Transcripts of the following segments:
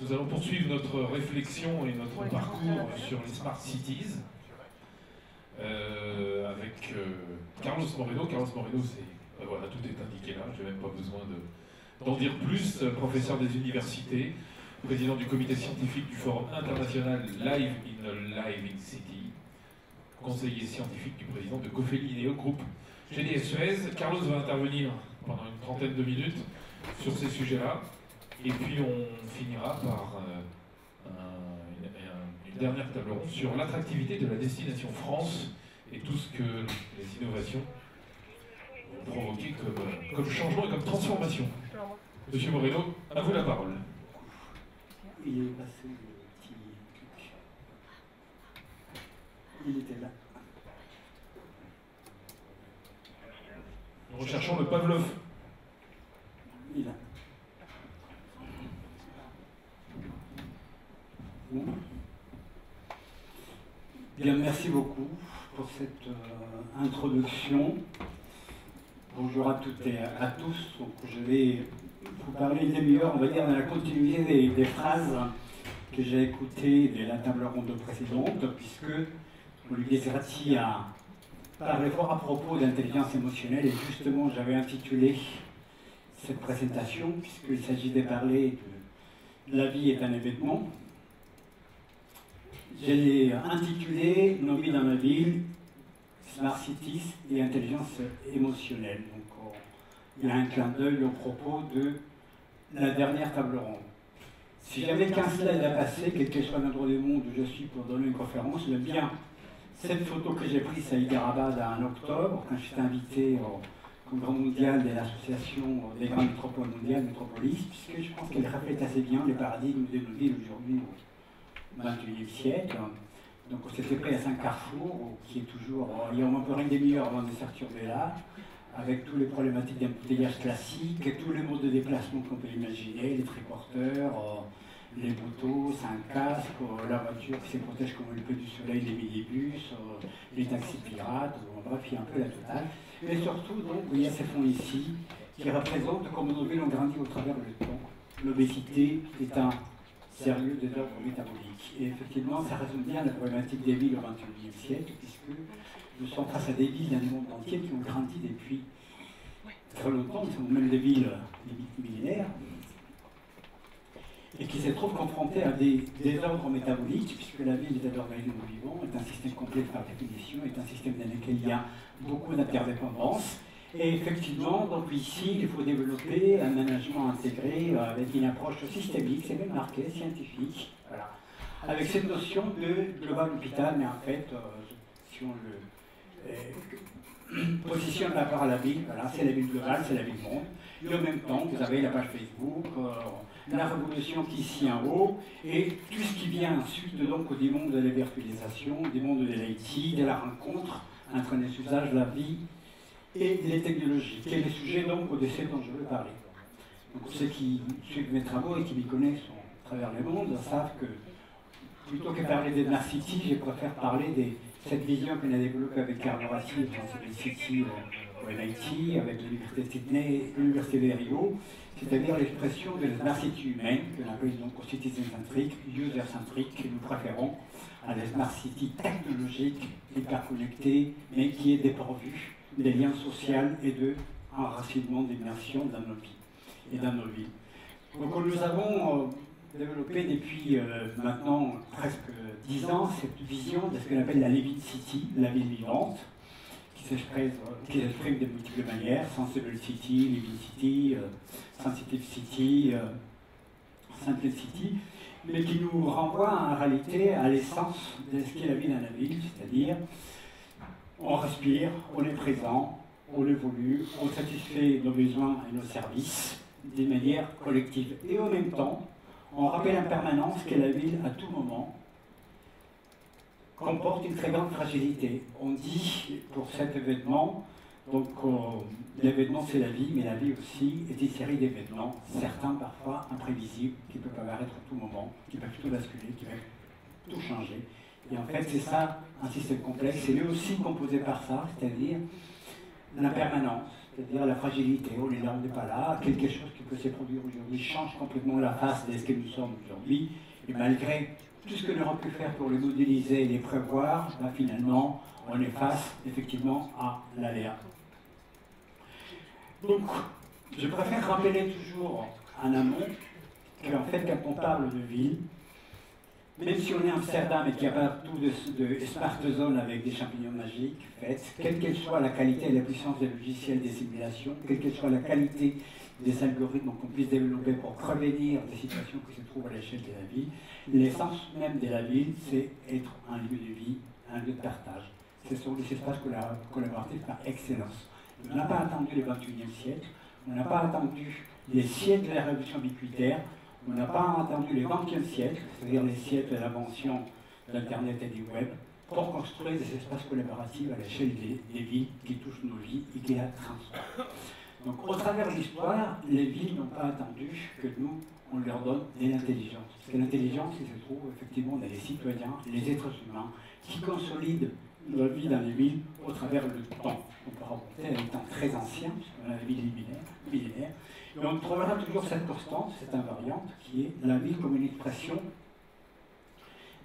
Nous allons poursuivre notre réflexion et notre parcours sur les Smart Cities avec Carlos Moreno. Carlos Moreno, voilà, tout est indiqué là, je n'ai même pas besoin d'en dire plus. Professeur des universités, président du comité scientifique du Forum international Live in a Living City, conseiller scientifique du président de Cofeli Neo Group GDS Suez. Carlos va intervenir pendant une trentaine de minutes sur ces sujets-là. Et puis on finira par une dernière table ronde sur l'attractivité de la destination France et tout ce que les innovations vont provoquer comme changement et comme transformation. Monsieur Moreno, à vous la parole. Il est passé le petit truc. Il était là. Nous recherchons le Pavlov. Il est là. Bon. Bien, merci beaucoup pour cette introduction. Bonjour à toutes et à tous. Donc, je vais vous parler une demi-heure, on va dire, dans la continuité des phrases que j'ai écoutées de la table ronde précédente, puisque Olivier Serratti a parlé fort à propos d'intelligence émotionnelle, et justement, j'avais intitulé cette présentation, puisqu'il s'agit de parler de la vie est un événement. Je l'ai intitulé Nos vies dans la ville, Smart Cities et intelligence émotionnelle. Donc, il y a un clin d'œil au propos de la dernière table ronde. Si j'avais qu'un slide à passer, quel que soit l'endroit du monde où je suis pour donner une conférence, j'aime bien cette photo que j'ai prise à Hyderabad en octobre, quand j'étais invité au congrès mondial de l'association des grandes métropoles mondiales, Métropolis, puisque je pense qu'elle reflète assez bien les paradigmes de nos villes aujourd'hui au XXIe siècle. Donc c'était près à Saint-Carrefour, qui est toujours, il y a au moins une demi-heure avant de sortir de là, avec toutes les problématiques d'embouteillage classique, et tous les modes de déplacement qu'on peut imaginer, les triporteurs, les motos, c'est un casque, la voiture qui se protège comme elle peut du soleil, les minibus, les taxis pirates, bref, il y a un peu la totale. Mais surtout, donc, il y a ces fonds ici qui représentent comment nos villes ont grandi au travers du temps. L'obésité est un sérieux désordre métabolique. Et effectivement, ça résume bien la problématique des villes au XXIe siècle, puisque nous sommes face à des villes dans le monde entier qui ont grandi depuis très longtemps, qui sont même des villes millénaires, et qui se trouvent confrontées à des désordres métaboliques, puisque la ville est un organisme vivant, est un système complexe par définition, est un système dans lequel il y a beaucoup d'interdépendance. Et effectivement, donc ici, il faut développer un management intégré avec une approche systémique, c'est même marqué, scientifique, voilà. Avec cette notion de global hôpital, mais en fait, si on le positionne par rapport à la ville, voilà, c'est la ville globale, c'est la ville monde. Et en même temps, vous avez la page Facebook, la révolution qui est ici en haut, et tout ce qui vient ensuite donc du monde de la virtualisation, du monde de l'IT, de la rencontre entre les usages, la vie et les technologies, qui est le sujet donc de ce dont je veux parler. Donc ceux qui suivent mes travaux et qui m'y connaissent à travers le monde savent que plutôt que parler des Smart City, je préfère parler de cette vision qu'on a développée avec Carlo Rassi, dans City au MIT, avec l'Université de Sydney et l'Université de Rio, c'est-à-dire l'expression de la Smart City humaine, que l'on appelle donc citizen-centrique, user-centrique, que nous préférons à la Smart City technologique, hyper-connectée, mais qui est dépourvue des liens sociaux et de enracinement d'immersion dans nos vies et dans nos villes. Donc nous avons développé depuis maintenant presque 10 ans cette vision de ce qu'on appelle la Living City, la ville vivante, qui s'exprime de multiples manières, Sensible City, Living City, Sensitive City, Simple City, mais qui nous renvoie en réalité à l'essence de ce qu'est la vie dans la ville, c'est-à-dire on respire, on est présent, on évolue, on satisfait nos besoins et nos services d'une manière collective. Et en même temps, on rappelle en permanence que la ville, à tout moment, comporte une très grande fragilité. On dit pour cet événement, donc l'événement c'est la vie, mais la vie aussi est une série d'événements, certains parfois imprévisibles, qui peuvent apparaître à tout moment, qui peuvent tout basculer, qui peuvent tout changer. Et en fait, c'est ça, un système complexe. C'est lui aussi composé par ça, c'est-à-dire l'impermanence c'est-à-dire la fragilité. On est là, on n'est pas là. Quelque chose qui peut se produire aujourd'hui change complètement la face de ce que nous sommes aujourd'hui. Et malgré tout ce que l'on aurait pu faire pour les modéliser et les prévoir, ben finalement, on est face effectivement à l'aléa. Donc, je préfère rappeler toujours en amont qu'en fait, quand on parle de ville, même si on est à Amsterdam et qu'il n'y a pas tout de smart zone avec des champignons magiques, faites, quelle qu'elle soit la qualité et la puissance des logiciels des simulations, quelle qu'elle soit la qualité des algorithmes qu'on puisse développer pour prévenir des situations qui se trouvent à l'échelle de la ville, l'essence même de la ville, c'est être un lieu de vie, un lieu de partage. Ce sont des espaces collaboratifs par excellence. On n'a pas attendu le XXIe siècle, on n'a pas attendu les siècles de la révolution ubiquitaire, on n'a pas attendu les 20e siècle, c'est-à-dire les siècles de l'invention de l'Internet et du Web, pour construire des espaces collaboratifs à l'échelle des villes qui touchent nos vies et qui la transforment. Donc, au travers de l'histoire, les villes n'ont pas attendu que nous, on leur donne de l'intelligence. Parce que l'intelligence, il se trouve effectivement dans les citoyens, les êtres humains, qui consolident leur vie dans les villes au travers du temps. On peut remonter à des temps très anciens, puisqu'on a la ville millénaire. Et on trouvera toujours cette constante, cette invariante, qui est la ville comme une expression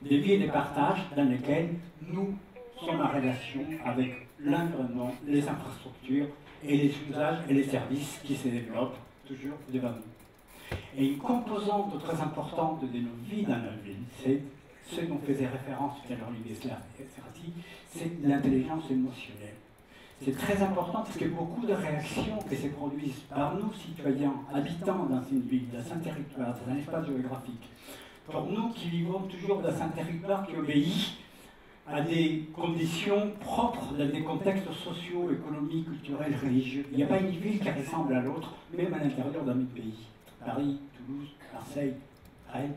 des vies et des partages dans lesquels nous sommes en relation avec l'environnement, les infrastructures et les usages et les services qui se développent toujours devant nous. Et une composante très importante de nos vies dans la ville, c'est ce dont faisait référence tout à l'heure Olivier Serrati, c'est l'intelligence émotionnelle. C'est très important parce que beaucoup de réactions qui se produisent par nous, citoyens, habitants dans une ville, dans un territoire, dans un espace géographique, pour nous qui vivons toujours dans un territoire qui obéit à des conditions propres dans des contextes sociaux, économiques, culturels, religieux. Il n'y a pas une ville qui ressemble à l'autre, même à l'intérieur d'un même pays. Paris, Toulouse, Marseille, Rennes,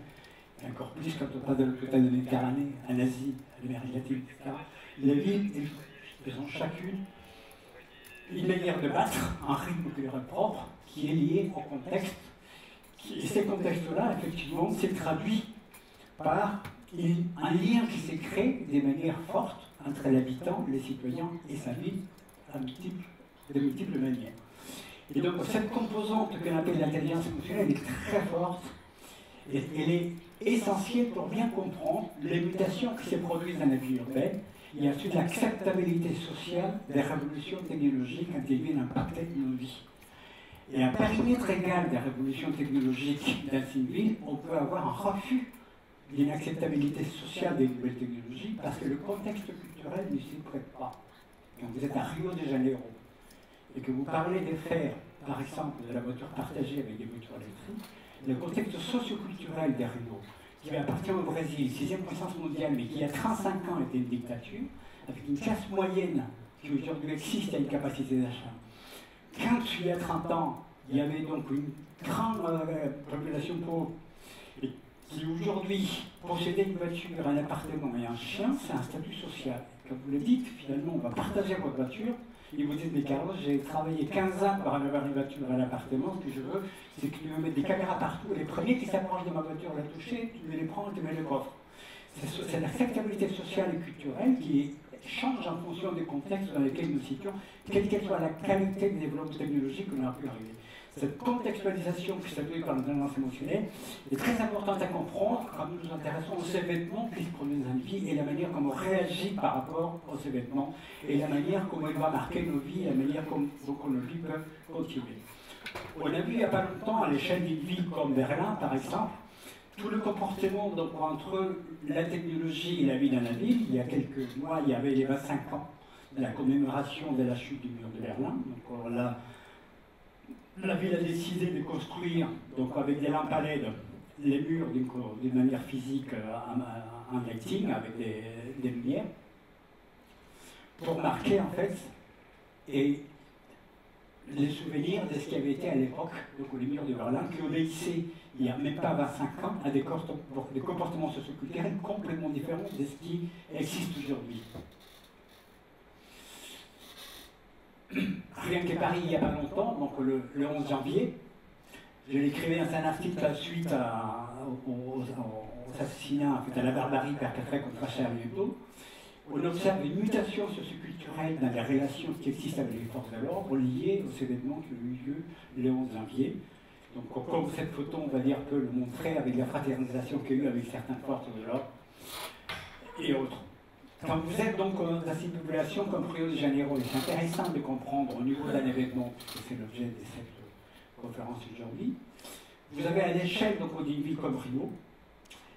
et encore plus quand on passe de l'autre côté de la Méditerranée, en Asie, à l'Amérique latine, etc. Les villes, elles ont chacune une manière de battre, un rythme culturel propre, qui est lié au contexte. Et ces contextes-là, effectivement, s'est traduit par un lien qui s'est créé de manière forte entre l'habitant, les citoyens et sa ville, de multiples manières. Et donc cette composante que l'on appelle l'intelligence émotionnelle est très forte, et elle est essentielle pour bien comprendre les mutations qui se produisent dans la vie urbaine, et ensuite l'acceptabilité sociale des révolutions technologiques quand elles viennent impacter nos vies. Et à périmètre égal des révolutions technologiques dans une ville, on peut avoir un refus d'une acceptabilité sociale des nouvelles technologies parce que le contexte culturel ne s'y prête pas. Quand vous êtes à Rio de Janeiro et que vous parlez de faire, par exemple, de la voiture partagée avec des voitures électriques, le contexte socio-culturel de Rio, qui appartient au Brésil, 6e puissance mondiale, mais qui il y a 35 ans était une dictature, avec une classe moyenne qui aujourd'hui existe à une capacité d'achat. Quand il y a 30 ans, il y avait donc une grande population pauvre, et qui aujourd'hui possédait une voiture, un appartement et un chien, c'est un statut social. Quand vous le dites, finalement, on va partager votre voiture, et vous dites, mais Carlos, j'ai travaillé 15 ans pour avoir une voiture à l'appartement, ce que je veux, c'est que tu me mettes des caméras partout, et les premiers qui s'approchent de ma voiture la toucher, tu me les prends et tu me les coffres. C'est l'acceptabilité sociale et culturelle qui change en fonction des contextes dans lesquels nous situons, quelle qu'elle soit la qualité de développement technologique qu'on a pu arriver. Cette contextualisation qui s'appuie par l'intelligence émotionnelle est très importante à comprendre quand nous nous intéressons aux événements qui se produisent dans une vie et la manière comme on réagit par rapport aux événements et la manière comme il va marquer nos vies et la manière comme nos vies peuvent continuer. On a vu il n'y a pas longtemps à l'échelle d'une ville comme Berlin, par exemple, tout le comportement donc, entre la technologie et la vie dans la ville. Il y a quelques mois, il y avait les 25 ans de la commémoration de la chute du mur de Berlin. Donc, la ville a décidé de construire, donc avec des lampes à LED, les murs d'une manière physique en lighting, avec des lumières, pour marquer en fait et les souvenirs de ce qui avait été à l'époque, donc les murs de Berlin, qui obéissaient il n'y a même pas 25 ans à des comportements socioculturels complètement différents de ce qui existe aujourd'hui. Rien qu'à Paris il n'y a pas longtemps, donc le 11 janvier, je l'écrivais dans un article suite aux assassinats, à la barbarie perpétrée contre Charlie Hebdo. On observe une mutation socioculturelle dans les relations qui existent avec les forces de l'ordre liées aux événements qui ont eu lieu le 11 janvier. Donc, comme cette photo, on va dire, peut le montrer avec la fraternisation qu'il y a eu avec certaines forces de l'ordre et autres. Quand vous êtes donc dans cette population comme Rio de Janeiro, c'est intéressant de comprendre au niveau d'un événement, puisque c'est l'objet de cette conférence aujourd'hui, vous avez à l'échelle d'une ville comme Rio,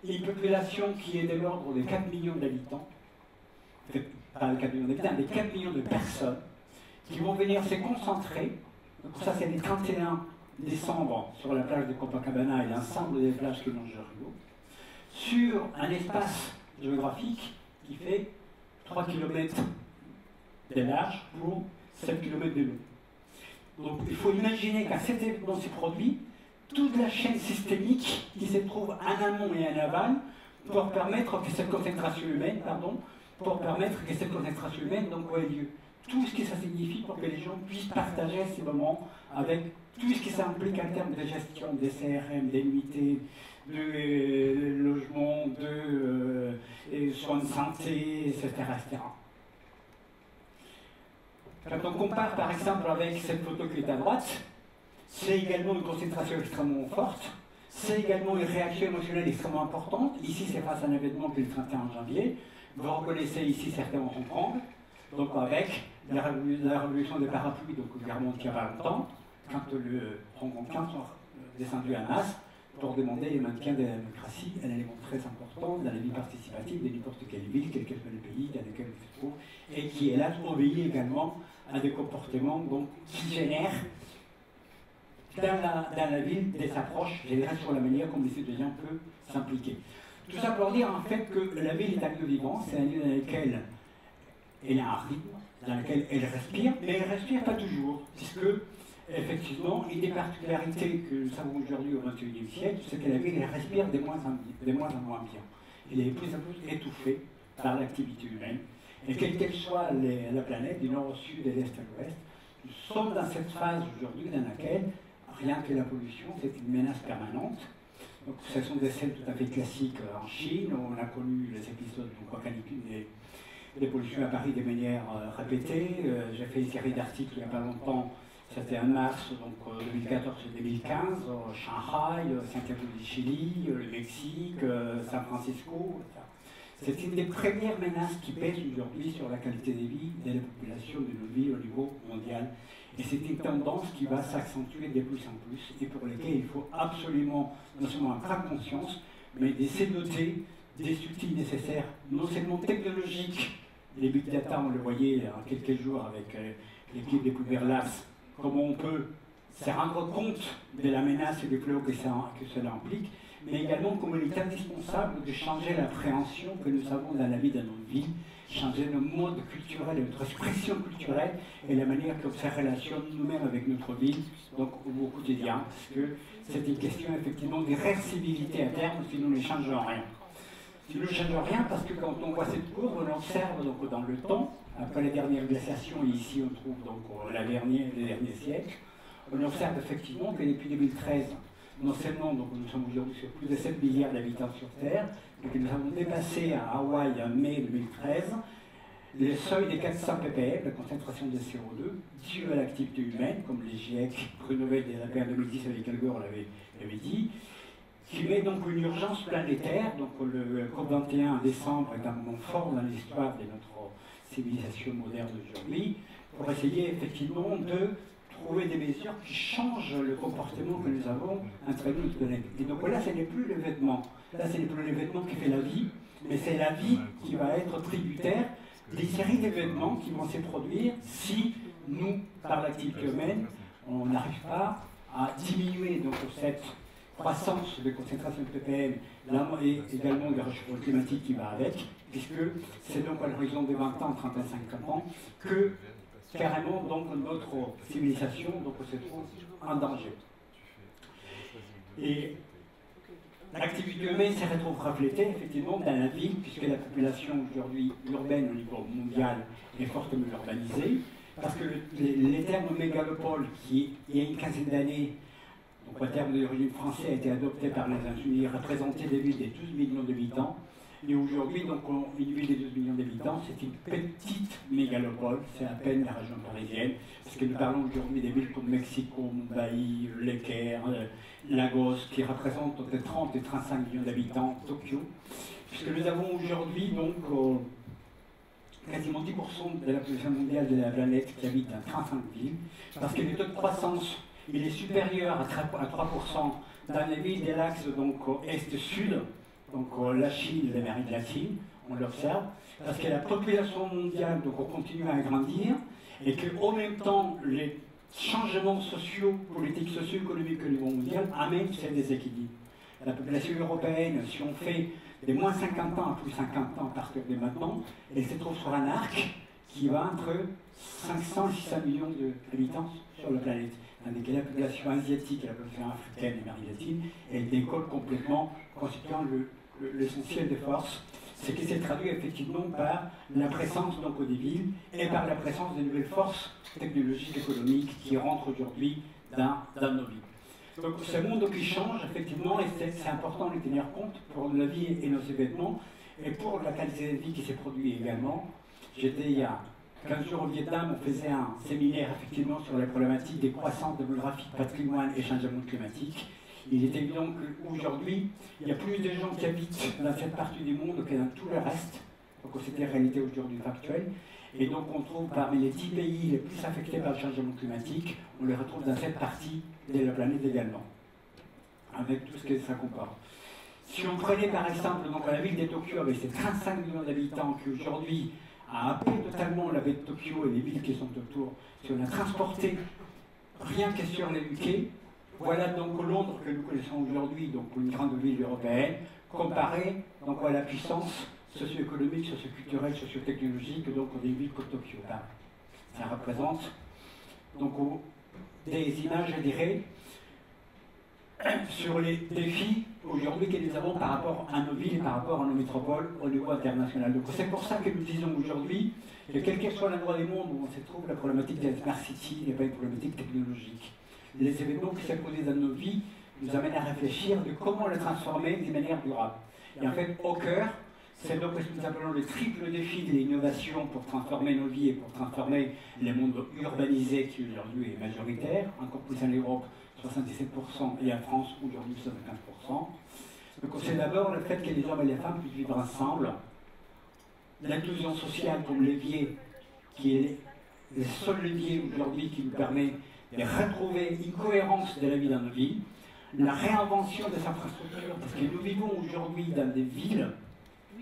une population qui est de l'ordre de 4 millions d'habitants, pas de 4 millions d'habitants, mais 4 millions de personnes qui vont venir se concentrer. Donc ça, c'est le 31 décembre sur la plage de Copacabana et l'ensemble des plages qui longent Rio, sur un espace géographique qui fait 3 km de large pour 7 km de long. Donc il faut imaginer qu'à cet événement s'est produit toute la chaîne systémique qui se trouve en amont et en aval pour permettre que cette concentration humaine, ait lieu. Tout ce que ça signifie pour que les gens puissent partager ces moments avec tout ce qui s'implique en termes de gestion des CRM, des nuitées, de logement, de soins de santé, etc., etc. Quand on compare par exemple avec cette photo qui est à droite, c'est également une concentration extrêmement forte, c'est également une réaction émotionnelle extrêmement importante. Ici, c'est face à un événement qui est le 31 janvier. Vous reconnaissez ici certains vont comprendre. Donc avec la révolution des parapluies, donc le gouvernement qui a pas longtemps, quand le Hong Kong sont descendu à masse pour demander le maintien de la démocratie, un élément très important dans la vie participative de n'importe quelle ville, quel que soit le pays dans lequel on se trouve, et qui est là pour obéir également à des comportements qui génèrent dans la ville des approches générales sur la manière comme les citoyens peuvent s'impliquer. Tout ça pour dire en fait que la ville est un lieu vivant, c'est un lieu dans lequel elle a un rythme, dans lequel elle respire, mais elle ne respire pas toujours, puisque effectivement, une des particularités que nous savons aujourd'hui au XXIe siècle, c'est que la ville elle respire de moins en moins bien. Elle est de plus en plus étouffée par l'activité humaine. Et quelle qu'elle soit la planète, du nord au sud, de l'est à l'ouest, nous sommes dans cette phase aujourd'hui dans laquelle rien que la pollution, c'est une menace permanente. Donc, ce sont des scènes tout à fait classiques en Chine, où on a connu les épisodes des pollutions à Paris de manière répétée. J'ai fait une série d'articles il n'y a pas longtemps, c'était en mars 2014-2015, Shanghai, Santiago du Chili, le Mexique, San Francisco, etc. C'est une des premières menaces qui pèsent aujourd'hui sur la qualité de vie de la population de nos villes au niveau mondial. Et c'est une tendance qui va s'accentuer de plus en plus et pour laquelle il faut absolument non seulement en prendre conscience, mais de se doter des outils nécessaires, non seulement technologiques, les big data, on le voyait en quelques jours avec l'équipe des Pouverts Labs, comment on peut se rendre compte de la menace et du fléau que cela implique, mais également comme il est indispensable de changer l'appréhension que nous avons dans la vie de nos vies, changer nos modes culturels, notre expression culturelle et la manière qu'on se relationne nous-mêmes avec notre vie, donc au quotidien, parce que c'est une question effectivement de réversibilité à terme si nous ne changeons rien. Si nous ne changeons rien, parce que quand on voit cette courbe, on observe donc dans le temps, après les dernières glaciations, et ici on trouve donc les derniers siècles, on observe effectivement que depuis 2013, non seulement donc, nous sommes aujourd'hui sur plus de 7 milliards d'habitants sur Terre, mais que nous avons dépassé à Hawaï en mai 2013 le seuil des 400 ppm, la concentration de CO2, due à l'activité humaine, comme les GIEC Grenoble de la paix en 2010 avec Al Gore l'avait dit, qui met donc une urgence planétaire. Donc le COP21 en décembre est un moment fort dans l'histoire de notre civilisation moderne d'aujourd'hui, pour essayer effectivement de trouver des mesures qui changent le comportement que nous avons entre nous et notre planète. Et donc là, ce n'est plus le vêtement. Là, ce n'est plus le vêtement qui fait la vie, mais c'est la vie qui va être tributaire des séries d'événements qui vont se produire si nous, par l'activité humaine, on n'arrive pas à diminuer donc, cette croissance de concentration de ppm et également le réchauffement climatique qui va avec, puisque c'est donc à l'horizon de 20 ans, 30 à 50 ans, que carrément donc notre civilisation donc, se trouve en danger. Et l'activité humaine se retrouve reflétée effectivement dans la ville, puisque la population aujourd'hui urbaine au niveau mondial est fortement urbanisée, parce que les termes mégalopole qui, il y a une quinzaine d'années, donc le terme d'origine français a été adopté par les États-Unis, représentait des villes de 12 millions d'habitants, Et aujourd'hui, donc, une ville de 12 millions d'habitants, c'est une petite mégalopole, c'est à peine la région parisienne, parce que nous parlons aujourd'hui des villes comme Mexico, Mumbai, Le Caire, Lagos, qui représentent entre 30 et 35 millions d'habitants, Tokyo, puisque nous avons aujourd'hui donc quasiment 10% de la population mondiale de la planète qui habite dans 35 villes, parce que le taux de croissance il est supérieur à 3% dans les villes de l'axe est-sud, donc la Chine, l'Amérique latine, on l'observe, parce que la population mondiale donc, continue à grandir et qu'au même temps, les changements sociaux, politiques, socio-économiques au niveau mondial amènent ces déséquilibres. La population européenne, si on fait des moins 50 ans à plus 50 ans à partir de maintenant, elle se trouve sur un arc qui va entre 500 et 600 millions d'habitants sur la planète. Tandis que la population asiatique et la population africaine et l'Amérique latine, elle décolle complètement, constituant l'essentiel des forces, ce qui s'est traduit effectivement par la présence donc, des villes et par la présence de nouvelles forces technologiques, économiques qui rentrent aujourd'hui dans nos vies. Donc ce monde qui change effectivement et c'est important de le tenir compte pour la vie et nos événements et pour la qualité de vie qui s'est produite également. J'étais il y a 15 jours au Vietnam, on faisait un séminaire effectivement sur la problématique des croissances démographiques, patrimoine et changement climatique. Il est évident qu'aujourd'hui, il y a plus de gens qui habitent dans cette partie du monde que dans tout le reste. Donc c'était la réalité aujourd'hui factuelle. Et donc on trouve parmi les 10 pays les plus affectés par le changement climatique, on les retrouve dans cette partie de la planète également, avec tout ce que ça comporte. Si on prenait par exemple donc, la ville de Tokyo avec ses 35 millions d'habitants qui aujourd'hui a happé totalement la baie de Tokyo et les villes qui sont autour, si on a transporté rien que sur les quais, voilà donc Londres que nous connaissons aujourd'hui, donc une grande ville européenne, comparée donc à la puissance socio-économique, socio-culturelle, socio-technologique donc des villes comme Tokyo. Ça représente donc des images, je dirais, sur les défis aujourd'hui que nous avons par rapport à nos villes et par rapport à nos métropoles au niveau international. Donc c'est pour ça que nous disons aujourd'hui que quel que soit l'endroit du monde où on se trouve, la problématique de la Smart City n'est pas une problématique technologique. Les événements qui se produisent dans nos vies nous amènent à réfléchir de comment les transformer de manière durable. Et en fait, au cœur, c'est donc ce que nous appelons le triple défi de l'innovation pour transformer nos vies et pour transformer les mondes urbanisés qui aujourd'hui est majoritaire, encore plus en Europe, 77% et en France aujourd'hui 75%. Donc c'est d'abord le fait que les hommes et les femmes puissent vivre ensemble, l'inclusion sociale comme levier, qui est le seul levier aujourd'hui qui nous permet de retrouver une cohérence de la vie dans nos vies, la réinvention des infrastructures, parce que nous vivons aujourd'hui dans des villes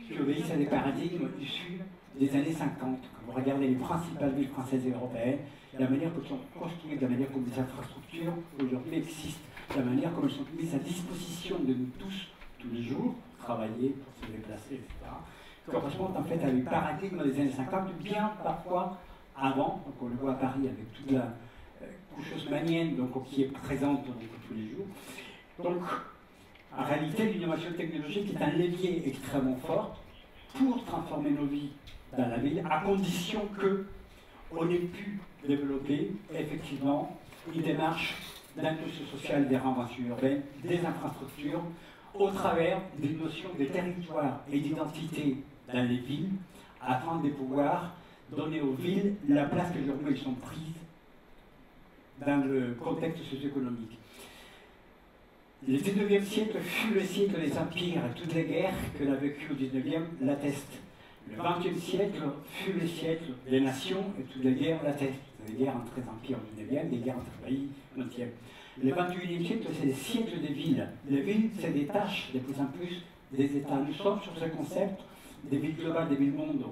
qui obéissent à des paradigmes issus des années 50. Quand vous regardez les principales villes françaises et européennes, la manière dont elles sont construites, la manière comme les infrastructures aujourd'hui existent, la manière comme elles sont mises à disposition de nous tous, tous les jours, travailler, pour se déplacer, etc., correspondent en fait à des paradigmes des années 50, bien parfois avant, donc on le voit à Paris avec toute la couche haussmannienne donc, qui est présente donc, tous les jours. Donc, en réalité, l'innovation technologique est un levier extrêmement fort pour transformer nos vies dans la ville, à condition qu'on ait pu développer effectivement une démarche d'inclusion sociale, des réinventions urbaines, des infrastructures, au travers des notions de territoire et d'identité dans les villes, afin de pouvoir donner aux villes la place qu'aujourd'hui elles sont prises dans le contexte socio-économique. Le 19e siècle fut le siècle des empires et toutes les guerres que l'on a vécues au 19e l'attestent. Le 20e siècle fut le siècle des nations et toutes les guerres l'attestent. Des guerres entre les empires au 19e, des guerres entre pays au 20e. Le 21e siècle, c'est le siècle des villes. Les villes se détachent de plus en plus des États. Nous sommes sur ce concept des villes globales, des villes mondes,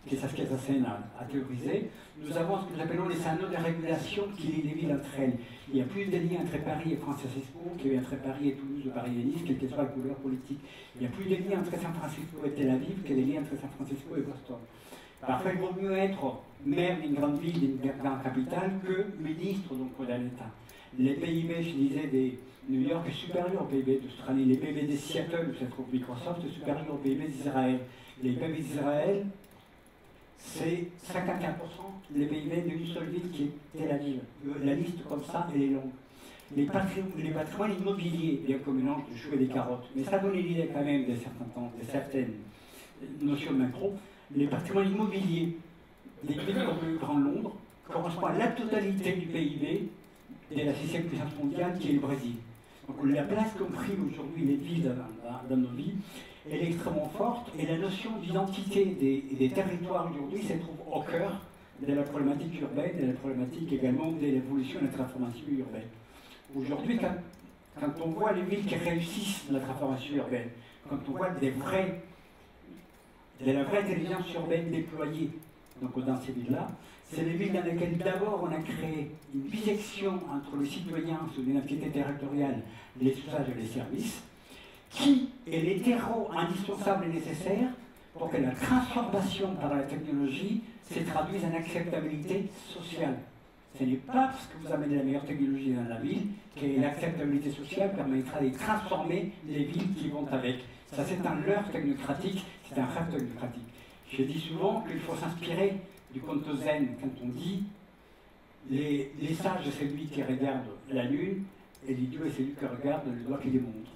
qui est ce qu'Assassin a théorisé. Nous avons ce que nous appelons les anneaux de régulation qui lient les villes entre elles. Il y a plus de liens entre Paris et Francisco qu'il y a entre Paris et Toulouse ou Paris et Nice, quelle que soit la couleur politique. Il y a plus de liens entre San Francisco et Tel Aviv que des liens entre San Francisco et Boston. Parfois, il vaut mieux être maire d'une grande ville, d'une grande capitale, que ministre d'un État. Les PIB, je disais, de New York est supérieur au PIB d'Australie. Les PIB de Seattle, où se trouve Microsoft, est supérieur au PIB d'Israël. Les PIB d'Israël, c'est 54% les PIB d'une seule ville qui est Tel Aviv. La liste comme ça, elle est longue. Les patrimoines immobiliers, bien comme mélange de choux et des carottes, mais ça donne l'idée quand même de certains temps, de certaines notion de macro, les patrimoines immobiliers des villes comme le Grand Londres correspondent à la totalité du PIB de la 6e puissance mondiale qui est le Brésil. Donc la place qu'ont pris aujourd'hui les villes dans nos vies, elle est extrêmement forte et la notion d'identité des territoires aujourd'hui se trouve au cœur de la problématique urbaine et la problématique également de l'évolution de la transformation urbaine. Aujourd'hui, quand on voit les villes qui réussissent la transformation urbaine, quand on voit de la vraie intelligence urbaine déployée donc, dans ces villes-là, c'est les villes dans lesquelles d'abord on a créé une bisection entre le citoyen sous une identité territoriale, les usages et les services, qui est les terreaux indispensables et nécessaires pour que la transformation par la technologie se traduise en acceptabilité sociale. Ce n'est pas parce que vous amenez la meilleure technologie dans la ville que l'acceptabilité sociale permettra de transformer les villes qui vont avec. Ça, c'est un leurre technocratique, c'est un rêve technocratique. Je dis souvent qu'il faut s'inspirer du conte zen quand on dit les sages, c'est celui qui regarde la lune, et l'idiot est celui qui regarde le doigt qui les montre.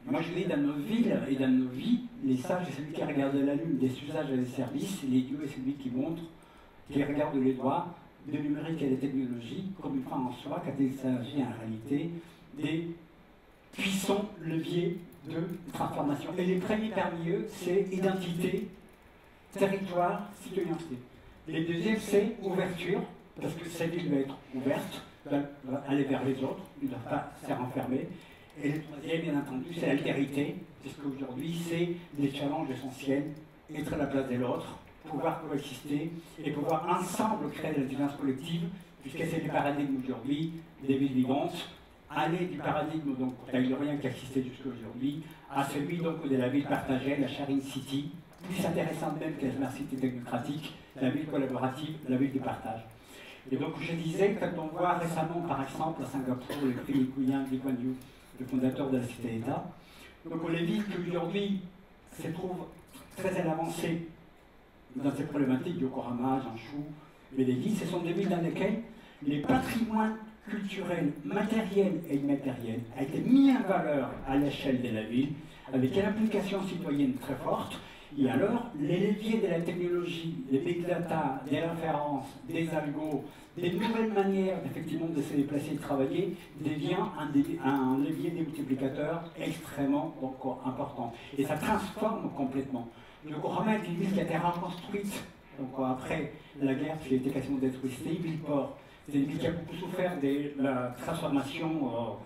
Moi, je dis dans nos villes et dans nos vies, les sages, c'est celui qui regarde la lune, des usages et des services, et l'idiot est celui qui montre, qui regarde les doigts, de numérique et des technologies, comme une fin en soi, quand il s'agit en réalité des puissants leviers de transformation. Et les premiers parmi eux, c'est identité, territoire, citoyenneté. Les deuxièmes, c'est ouverture, parce que cette ville doit être ouverte, doit aller vers les autres, ils ne doivent pas se renfermer. Et le troisième, bien entendu, c'est l'altérité, parce qu'aujourd'hui, c'est les challenges essentiels, être à la place de l'autre, pouvoir coexister et pouvoir ensemble créer de l'intelligence collective, puisque c'est le paradigme aujourd'hui des villes vivantes, aller du paradigme donc taylorien qui existait jusqu'à aujourd'hui à celui donc de la ville partagée, la sharing city, plus intéressante même que la smart city technocratique, la ville collaborative, la ville du partage. Et donc je disais, quand on voit récemment par exemple à Singapour le prix Lee Kuan Yew, le fondateur de la cité-État, donc les villes qui aujourd'hui se trouvent très à l'avancée dans ces problématiques, Yokohama, Honshu, Medellín, ce sont des villes dans lesquelles les patrimoines culturels, matériels et immatériels a été mis en valeur à l'échelle de la ville, avec une implication citoyenne très forte, et alors les leviers de la technologie, des big data, des références, des algos, des nouvelles manières effectivement de se déplacer et de travailler devient un levier démultiplicateur extrêmement donc, important. Et ça transforme complètement. Yokohama est une ville qui a été reconstruite donc, après la guerre qui a été quasiment détruite. C'était une ville-port. C'est une ville qui a beaucoup souffert de la transformation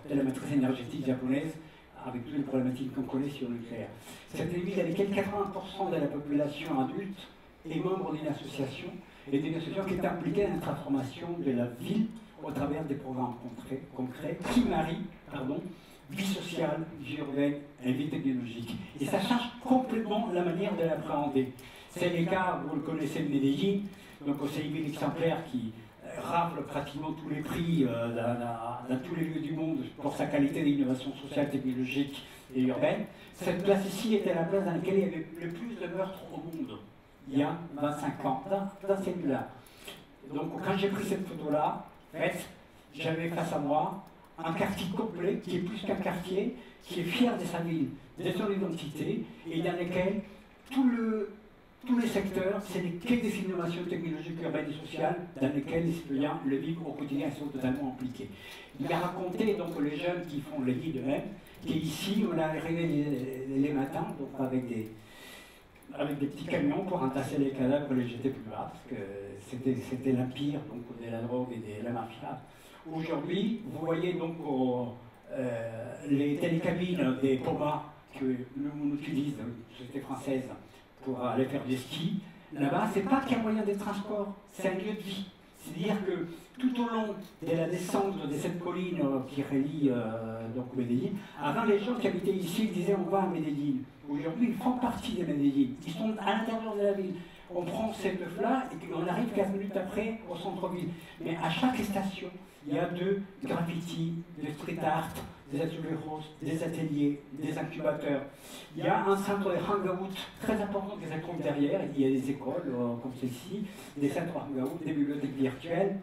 de la matrice énergétique japonaise avec toutes les problématiques qu'on connaît sur le nucléaire. C'est une ville avec 80% de la population adulte est membre d'une association, et d'une association qui est impliquée dans la transformation de la ville au travers des programmes concrets qui marient vie sociale, vie urbaine et vie technologique. Et ça change complètement la manière de l'appréhender. C'est le cas, vous le connaissez, de Medellín, donc c'est une ville exemplaire qui rafle pratiquement tous les prix dans tous les lieux du monde pour sa qualité d'innovation sociale, technologique et urbaine. Cette place ici était la place dans laquelle il y avait le plus de meurtres au monde, il y a 25 ans, dans cette ville-là. Donc quand j'ai pris cette photo-là, en fait, j'avais face à moi un quartier complet, qui est plus qu'un quartier, qui est fier de sa ville, de son identité, et dans lequel tous les secteurs, c'est que des innovations technologiques, urbaines et sociales, dans lesquelles les citoyens le vivent au quotidien et sont totalement impliqués. Il a raconté donc les jeunes qui font les vies d'eux-mêmes, qu'ici, on est arrivé les matins donc avec des petits camions pour entasser les cadavres et les jeter plus bas, parce que c'était l'empire de la drogue et de la mafia. Aujourd'hui, vous voyez donc les télécabines des Poma que nous utilisons, la société française, pour aller faire du ski. Là-bas, c'est pas qu'un moyen de transport, c'est un lieu de vie. C'est-à-dire que tout au long de la descente de cette colline qui relie donc Medellín, avant les gens qui habitaient ici, ils disaient on va à Medellín. Aujourd'hui, ils font partie de Medellín. Ils sont à l'intérieur de la ville. On prend cette œuf-là et on arrive 15 minutes après au centre-ville. Mais à chaque station, il y a de graffiti, de street art, des ateliers roses, des ateliers, des incubateurs. Il y a un centre de hangout très important qui se trouve derrière. Il y a des écoles comme celle-ci, des centres de hangout, des bibliothèques virtuelles,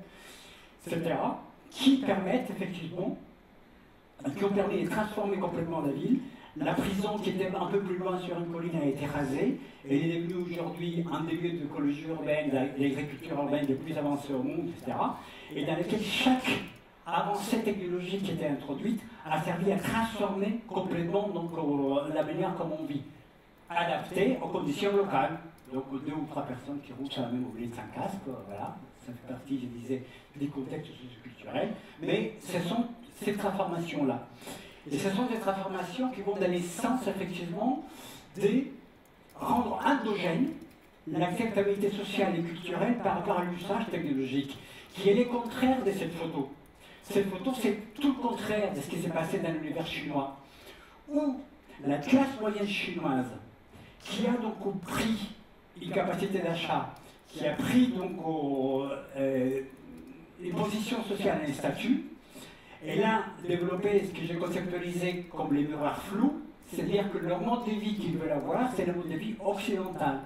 etc., qui permettent effectivement, qui ont permis de transformer complètement la ville La prison qui était un peu plus loin sur une colline a été rasée. Elle est devenue aujourd'hui un des lieux d'écologie urbaine, d'agriculture urbaine les plus avancés au monde, etc. Et dans lequel chaque avancée technologique qui était introduite a servi à transformer complètement donc, la manière comme on vit, adaptée aux conditions locales. Donc 2 ou 3 personnes qui roulent sur la même mobilité sans casque, voilà, ça fait partie, je disais, des contextes socioculturels. Mais ce sont ces transformations-là. Et ce sont des transformations qui vont dans le sens, effectivement, de rendre endogène l'acceptabilité sociale et culturelle par rapport à l'usage technologique, qui est le contraire de cette photo. Cette photo, c'est tout le contraire de ce qui s'est passé dans l'univers chinois, où la classe moyenne chinoise, qui a donc pris une capacité d'achat, qui a pris donc les positions sociales et les statuts, elle a développé ce que j'ai conceptualisé comme les miroirs flous, c'est-à-dire que leur mode de vie qu'ils veulent avoir, c'est le mode de vie occidental.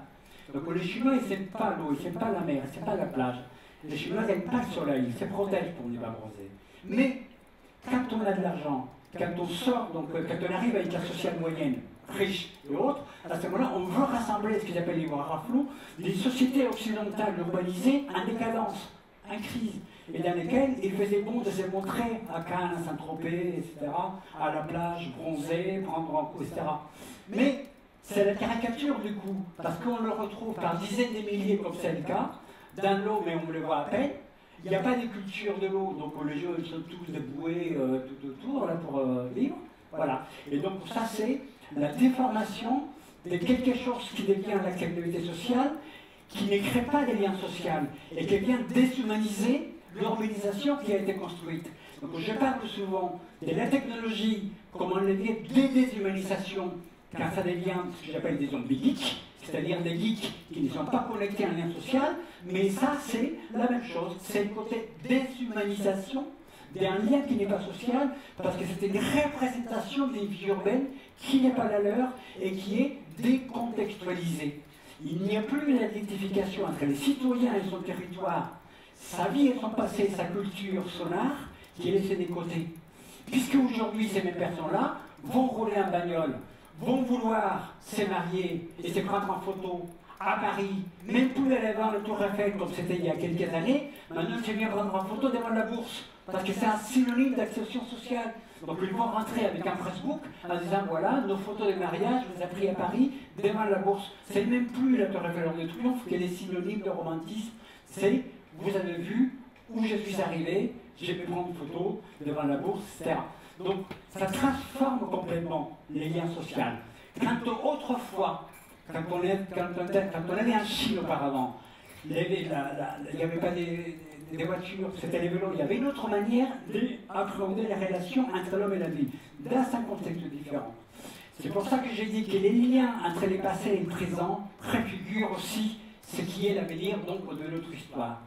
Donc les Chinois, ils n'aiment pas l'eau, ils n'aiment pas la mer, ils n'aiment pas la plage. Les Chinois n'aiment pas le soleil, ils se protègent pour ne pas bronzer. Mais quand on a de l'argent, quand on sort, donc quand on arrive à une classe sociale moyenne, riche et autres, à ce moment-là, on veut rassembler ce qu'ils appellent les miroirs flous, des sociétés occidentales urbanisées en décadence, en crise, et dans lesquelles il faisait bon de se montrer à Cannes, à Saint-Tropez, etc., à la plage, bronzer, prendre un coup, etc. Mais c'est la caricature du coup, parce qu'on le retrouve par dizaines de milliers, comme c'est le cas, dans l'eau, mais on le voit à peine. Il n'y a pas de culture de l'eau, donc les gens ils sont tous déboués tout autour là, pour vivre. Voilà. Et donc ça, c'est la déformation de quelque chose qui devient l'acceptabilité sociale, qui ne crée pas des liens sociaux et qui vient déshumaniser l'urbanisation qui a été construite. Donc je parle souvent de la technologie comme un levier de déshumanisation quand ça devient ce que j'appelle des zombies geeks, c'est-à-dire des geeks qui ne sont pas connectés à un lien social, mais ça c'est la même chose, c'est le côté déshumanisation d'un lien qui n'est pas social, parce que c'est une représentation d'une vie urbaine qui n'est pas la leur et qui est décontextualisée. Il n'y a plus l'identification entre les citoyens et son territoire, sa vie et son passé, sa culture, son art, qui est laissée de côté. Puisque aujourd'hui, ces mêmes personnes-là vont rouler en bagnole, vont vouloir se marier et se prendre en photo à Paris, même plus aller devant le Tour Eiffel comme c'était il y a quelques années, maintenant c'est bien prendre en photo devant la bourse, parce que c'est un synonyme d'acceptation sociale. Donc ils vont rentrer avec un Facebook en disant voilà, nos photos de mariage, je les ai pris à Paris, devant la bourse. C'est même plus la Tour Eiffel de Triomphe qui est les synonymes de romantisme, c'est vous avez vu où je suis arrivé, j'ai pu prendre une photo devant la bourse, etc. Donc ça transforme complètement les liens sociaux. Quand autrefois, quand on allait en Chine auparavant, il n'y avait pas des voitures, c'était les vélos, il y avait une autre manière d'appréhender les relations entre l'homme et la vie, dans un contexte différent. C'est pour ça que j'ai dit que les liens entre les passés et le présent préfigurent aussi ce qui est l'avenir donc de notre histoire.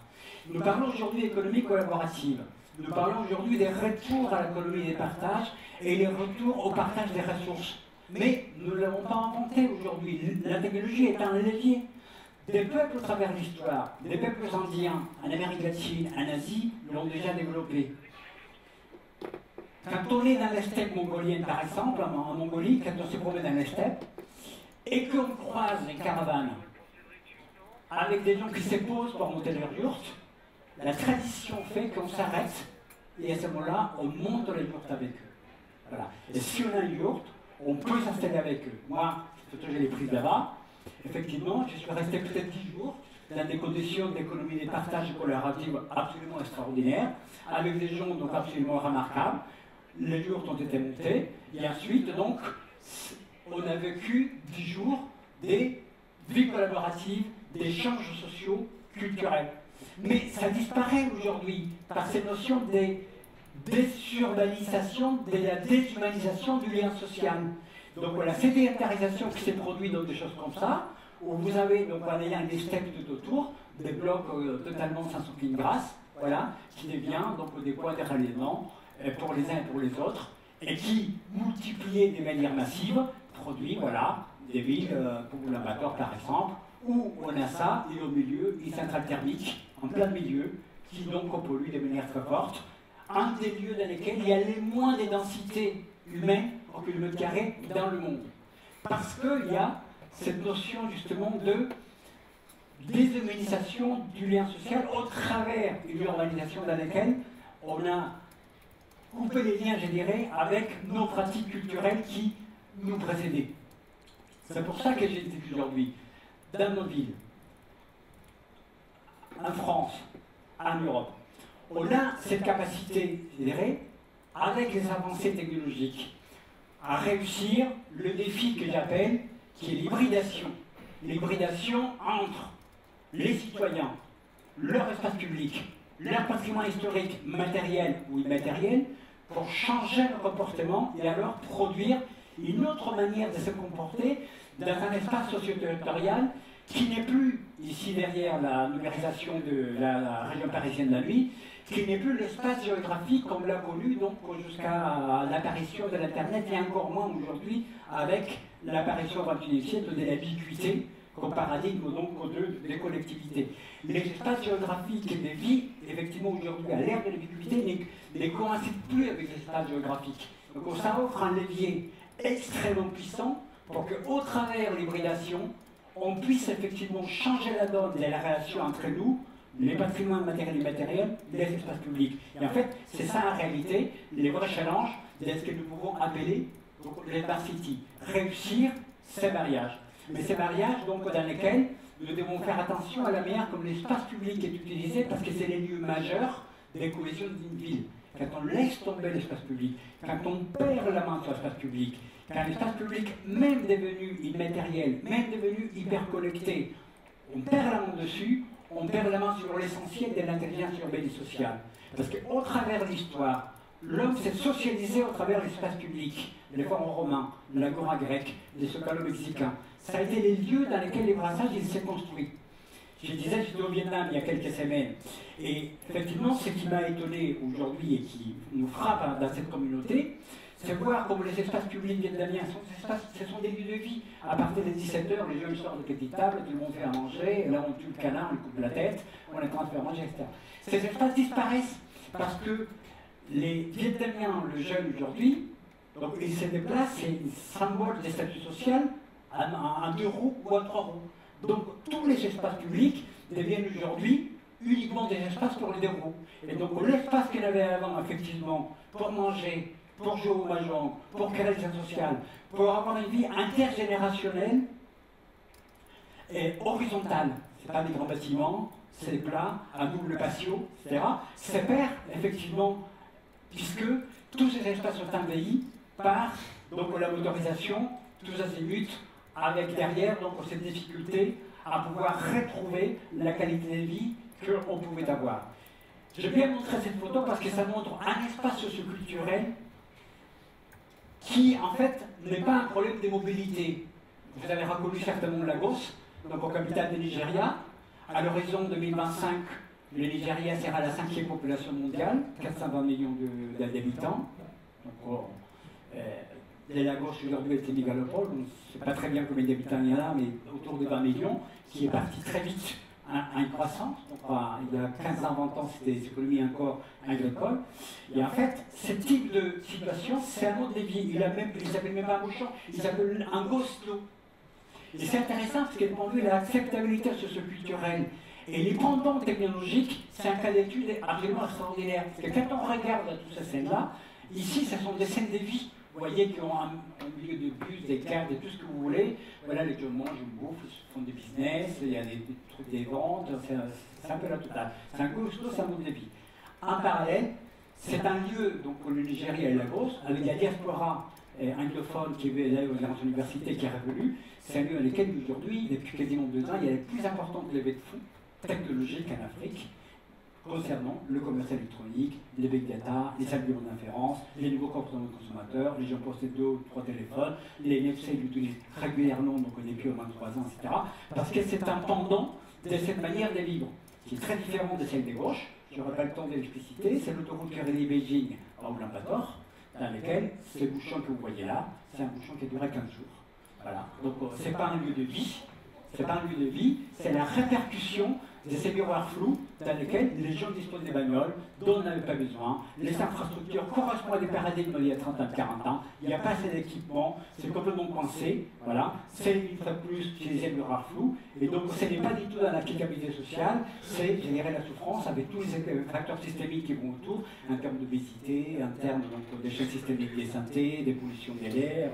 Nous parlons aujourd'hui d'économie collaborative. Nous parlons aujourd'hui des retours à l'économie des partages et les retours au partage des ressources. Mais nous ne l'avons pas inventé aujourd'hui. La technologie est un levier. Des peuples à travers l'histoire, des peuples indiens, en Amérique latine, en Asie, l'ont déjà développé. Quand on est dans les steppes mongoliennes, par exemple, en Mongolie, quand on se promène dans les steppes, et qu'on croise des caravanes avec des gens qui se posent pour monter leur yourte, la tradition fait qu'on s'arrête et à ce moment-là, on monte les yourtes avec eux. Voilà. Et si on a une yourte, on peut s'installer avec eux. Moi, je l'ai prise là-bas. Effectivement, je suis resté peut-être 10 jours dans des conditions d'économie des partages collaboratifs absolument extraordinaires, avec des gens donc absolument remarquables. Les yourtes ont été montées, et ensuite, donc, on a vécu 10 jours des vies collaboratives, des échanges sociaux, culturels. Mais ça disparaît aujourd'hui par cette notion de désurbanisation, de la déshumanisation du lien social. Donc voilà, cette déterritérisation qui s'est produite dans des choses comme ça, où vous avez donc en ayant des steppes tout autour, des blocs totalement sans aucune grâce, voilà, qui devient donc des points de ralliement pour les uns et pour les autres, et qui, multipliés de manière massive, produit voilà, des villes pour Ulaanbaatar par exemple, où on a ça, et au milieu, une centrale thermique, en plein milieu, qui donc pollue de manière très forte, un des lieux dans lesquels il y a les moins de densités humaines km² dans le monde. Parce qu'il y a cette notion justement de déshumanisation du lien social au travers d'une urbanisation dans laquelle on a coupé les liens, je dirais, avec nos pratiques culturelles qui nous précédaient. C'est pour ça que j'ai dit aujourd'hui, dans nos villes, en France, en Europe, on a cette capacité, je dirais, avec les avancées technologiques, à réussir le défi que j'appelle, qui est l'hybridation. L'hybridation entre les citoyens, leur espace public, leur patrimoine historique matériel ou immatériel, pour changer le comportement et alors produire une autre manière de se comporter dans un espace socio-territorial qui n'est plus, ici derrière la numérisation de la région parisienne de la nuit, qui n'est plus l'espace géographique comme l'a connu donc jusqu'à l'apparition de l'Internet et encore moins aujourd'hui avec l'apparition au XXIe siècle de l'ambiguïté comme paradigme donc des collectivités. Les espaces géographiques et des vies, effectivement aujourd'hui à l'ère de l'ambiguïté, ne coïncident plus avec les espaces géographiques. Donc ça offre un levier extrêmement puissant pour qu'au travers de l'hybridation, on puisse effectivement changer la donne de la relation entre nous, les patrimoines matériels et immatériels, les espaces publics. Et en fait, c'est ça en réalité, les vrais challenges de ce que nous pouvons appeler donc, les Smart Cities. Réussir ces mariages. Mais ces mariages donc, dans lesquels nous devons faire attention à la manière comme l'espace public est utilisé parce que c'est les lieux majeurs de la cohésion d'une ville. Quand on laisse tomber l'espace public, quand on perd la main sur l'espace public, quand l'espace public, même devenu immatériel, même devenu hyper connecté, on perd la main dessus, on perd la main sur l'essentiel de l'intelligence urbaine et sociale. Parce qu'au travers de l'histoire, l'homme s'est socialisé au travers de l'espace public, les forums romains, l'agora grecque, les socalos mexicains. Ça a été les lieux dans lesquels les brassages s'est construit. Je disais, j'étais au Vietnam il y a quelques semaines. Et effectivement, ce qui m'a étonné aujourd'hui et qui nous frappe dans cette communauté, c'est voir comment les espaces publics vietnamiens ce sont des lieux de vie. À partir des 17h, les jeunes sortent de petites tables, tout le monde fait à manger, là on tue le canard, on lui coupe la tête, on est en train de faire manger, etc. Ces espaces disparaissent parce que les Vietnamiens, le jeune aujourd'hui, donc ils se déplacent, c'est un symbole des statuts sociaux, en 2 roues ou en 3 roues. Donc tous les espaces publics deviennent aujourd'hui uniquement des espaces pour les 2 roues. Et donc l'espace qu'il avait avant, effectivement, pour manger, pour jouer au mahjong, pour créer des liens sociaux, pour avoir une vie intergénérationnelle et horizontale. Ce n'est pas des grands bâtiments, c'est plat, à double patio, etc. C'est perd, effectivement, puisque tous ces espaces sont envahis par donc, la motorisation, tous azimuts, avec derrière donc, cette difficulté à pouvoir retrouver la qualité de vie qu'on pouvait avoir. Je vais bien montrer cette photo parce que ça montre un espace socioculturel qui, en fait, n'est pas un problème de mobilité. Vous avez reconnu certainement Lagos, donc au capital du Nigeria. À l'horizon 2025, le Nigeria sera la 5e population mondiale, 420 millions d'habitants. Les Lagos aujourd'hui étaient mégalopole, on ne sait pas très bien combien d'habitants il y en a, mais autour de 20 millions, qui est parti très vite en croissance. Donc, il y a 15 ans, 20 ans, c'était des économies encore agricoles. Et en fait, ce type de situation, c'est un mode de vie. Il s'appelle même pas un bouchon, il s'appelle un ghost-lot. Et c'est intéressant parce qu'il prend de l'acceptabilité socioculturelle et les pendants technologiques, c'est un cas d'étude absolument extraordinaire. Parce que quand on regarde toutes ces scènes-là, ici, ce sont des scènes de vie. Vous voyez qu'ils ont un milieu de bus, des cartes, et tout ce que vous voulez. Voilà, les gens mangent, ils bouffent, ils font des business, il y a des trucs, des ventes, c'est un peu la totale. C'est un ghost-lot, c'est un mode de vie. En parallèle, c'est un lieu, donc pour le Nigeria et Lagos, avec la diaspora anglophone qui est là aux grandes universités qui est révolue. C'est un lieu dans lequel aujourd'hui, depuis quasiment 2 ans, il y a les plus importantes levées de fonds technologiques en Afrique concernant le commerce électronique, les big data, les algorithmes d'inférence, les nouveaux comportements de consommateurs, les gens possèdent 2 ou 3 téléphones, les NFC l'utilisent régulièrement, donc depuis au moins 3 ans, etc. Parce que c'est un pendant de cette manière de vivre, qui est très différent de celle des gauches. Je n'aurai pas le temps de l'expliciter, c'est l'autoroute qui relie Beijing à Ulaanbaatar, dans lequel ce bouchon que vous voyez là, c'est un bouchon qui a duré 15 jours. Voilà. Donc ce n'est pas un lieu de vie, c'est pas un lieu de vie, c'est la répercussion de ces miroirs flous dans lesquels les gens disposent des bagnoles dont on n'avait pas besoin. Les infrastructures correspondent à des paradigmes d'il y a 30 ans, 40 ans. Il n'y a pas assez d'équipement, c'est complètement coincé. Voilà. C'est une fois de plus chez les miroirs flous. Et donc ce n'est pas du tout dans l'applicabilité sociale, c'est générer la souffrance avec tous les facteurs systémiques qui vont autour, en termes d'obésité, en termes d'échec systémique des santé, des pollutions de l'air,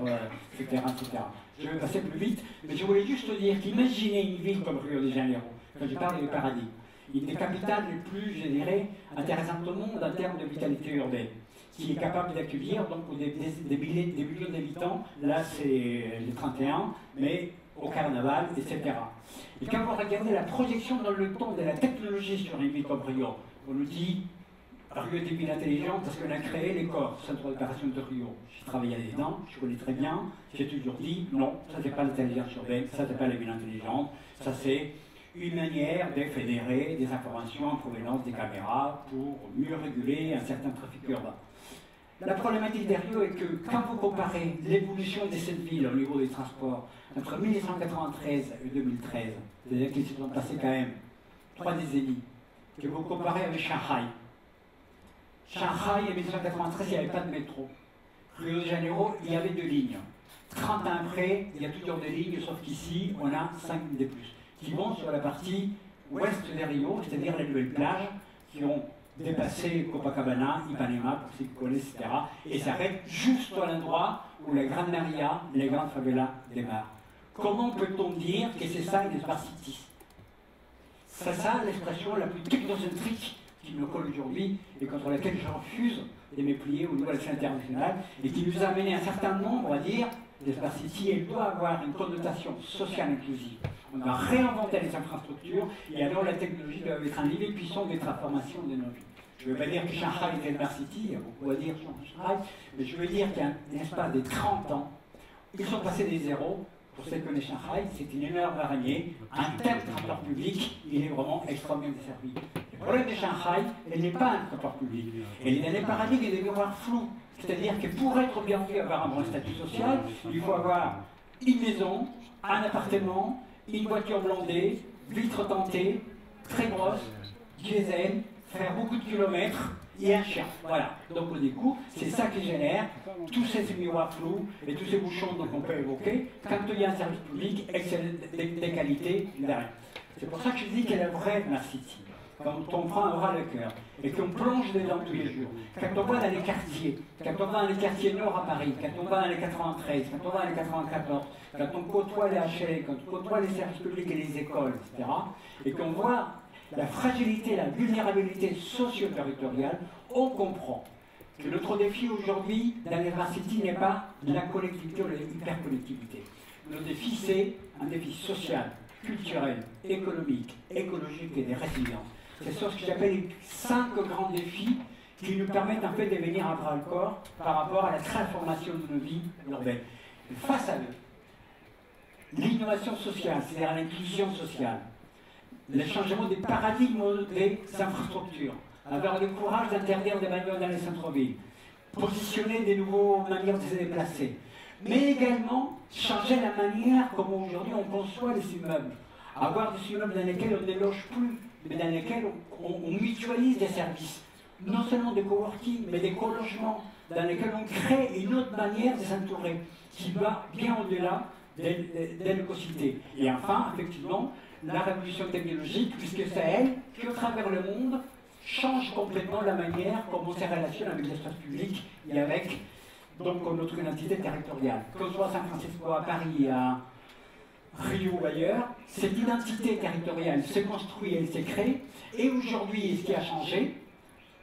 etc., etc. Je vais passer plus vite, mais je voulais juste dire qu'imaginez une ville comme Rio de Janeiro, quand je parle de paradigme, une des capitales les plus, je dirais, intéressantes au monde en termes de vitalité urbaine, qui est capable d'accueillir donc des millions d'habitants, là c'est le 31, mais au carnaval, etc. Et quand vous regardez la projection dans le temps de la technologie sur une ville comme Rio, on nous dit Rio est une ville intelligente parce qu'on a créé les corps, centre d'opération de Rio. J'ai travaillé dedans, je connais très bien, j'ai toujours dit non, ça c'est pas l'intelligence urbaine, ça c'est pas la ville intelligente, ça c'est une manière de fédérer des informations en provenance des caméras pour mieux réguler un certain trafic urbain. La problématique de Rio est que quand vous comparez l'évolution de cette ville au niveau des transports entre 1993 et 2013, c'est-à-dire qu'ils se sont passés quand même 3 décennies, que vous comparez avec Shanghai. Shanghai, en 1993, il n'y avait pas de métro. Rio de Janeiro, il y avait 2 lignes. 30 ans après, il y a toujours des lignes, sauf qu'ici, on a 5 lignes de plus, qui vont sur la partie ouest de Rio, c'est-à-dire les nouvelles plages, qui ont dépassé Copacabana, Ipanema, pour ceux qui connaissent, etc., et s'arrêtent juste à l'endroit où la Grande Maria, les grandes favelas démarrent. Comment peut-on dire que c'est ça une Smart City? C'est ça l'expression la plus technocentrique qui me colle aujourd'hui et contre laquelle je refuse de me plier au niveau de la scène internationale et qui nous a amené un certain nombre à dire que Smart City, elle doit avoir une connotation sociale inclusive. On doit réinventer les infrastructures et alors la technologie doit être un levier puissant de transformation de nos vies. Je ne veux pas dire que Shanghai est une Smart City, il y a beaucoup à dire sur Shanghai, mais je veux dire qu'un espace de 30 ans, ils sont passés des zéros. Pour ceux qui connaissent Shanghai, c'est une énorme araignée. Un tel transport public, il est vraiment extrêmement desservi. Le problème de Shanghai, elle n'est pas un transport public. Elle est dans les paradigmes des miroirs flous. C'est-à-dire que pour être bien vu, avoir un bon statut social, il faut avoir une maison, un appartement, une voiture blindée, vitre tentée, très grosse, diesel, faire beaucoup de kilomètres et un chien. Voilà. Donc du coup, c'est ça qui génère tous ces miroirs flous et tous ces bouchons qu'on peut évoquer quand il y a un service public excellent des qualités derrière. C'est pour ça que je dis qu'elle est vraie Smart City. Quand on prend un bras le cœur et qu'on plonge dedans tous les jours, quand on va dans les quartiers, quand on va dans les quartiers nord à Paris, quand on va dans les 93, quand on va dans les 94, quand on côtoie les HLM, quand on côtoie les services publics et les écoles, etc., et qu'on voit la fragilité, la vulnérabilité socio-territoriale, on comprend que notre défi aujourd'hui dans les Smart Cities n'est pas la collectivité ou l'hypercollectivité. Notre défi, c'est un défi social, culturel, économique, écologique et de résilience. C'est ce que j'appelle les 5 grands défis qui nous permettent en fait de venir à bras le corps par rapport à la transformation de nos vies urbaines. Et face à eux, l'innovation sociale, c'est-à-dire l'inclusion sociale, le changement des paradigmes des infrastructures, avoir le courage d'interdire des bagnoles dans les centres-villes, positionner des nouvelles manières de se déplacer, mais également changer la manière comme aujourd'hui on conçoit les immeubles. Avoir des immeubles dans lesquels on ne loge plus, mais dans lesquels on mutualise des services, non seulement des coworking, mais des co-logements, dans lesquels on crée une autre manière de s'entourer, qui va bien au-delà de l'écocité. Et enfin, effectivement, la révolution technologique, puisque c'est elle qui, au travers le monde, change complètement la manière comme on se relationne avec l'espace public et avec donc notre identité territoriale. Que ce soit à San Francisco, à Paris, à Rio ou ailleurs, cette identité territoriale se construit, elle se crée, et aujourd'hui, ce qui a changé,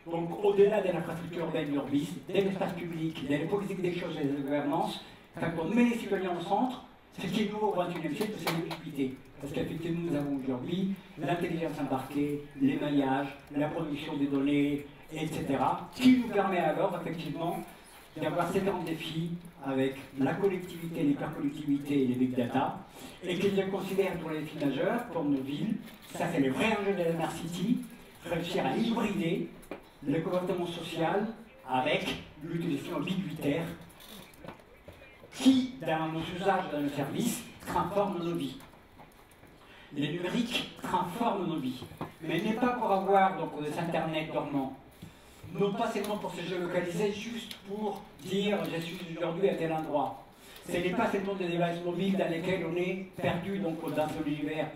donc au-delà de l'infrastructure urbaine urbiste, de l'espace public, de la politique des choses et de la gouvernance, quand on met les citoyens au centre, ce qui est nouveau au XXIe siècle, c'est l'ubiquité. Parce qu'effectivement, nous avons aujourd'hui l'intelligence embarquée, l'émaillage, la production des données, etc., qui nous permet alors, effectivement, d'avoir ces grands défis avec la collectivité, l'hypercollectivité et les big data, et que je considère pour les défis majeurs, pour nos villes, ça c'est le vrai enjeu de la Smart City, réussir à hybrider le comportement social avec l'utilisation ubiquitaire qui, dans nos usages, dans nos services, transforme nos vies. Les numériques transforment nos vies, mais n'est pas pour avoir donc des internet dormants, non pas seulement pour se géolocaliser, juste pour dire je suis aujourd'hui à tel endroit. Ce n'est pas seulement des devices mobiles dans lesquels on est perdu donc dans son univers,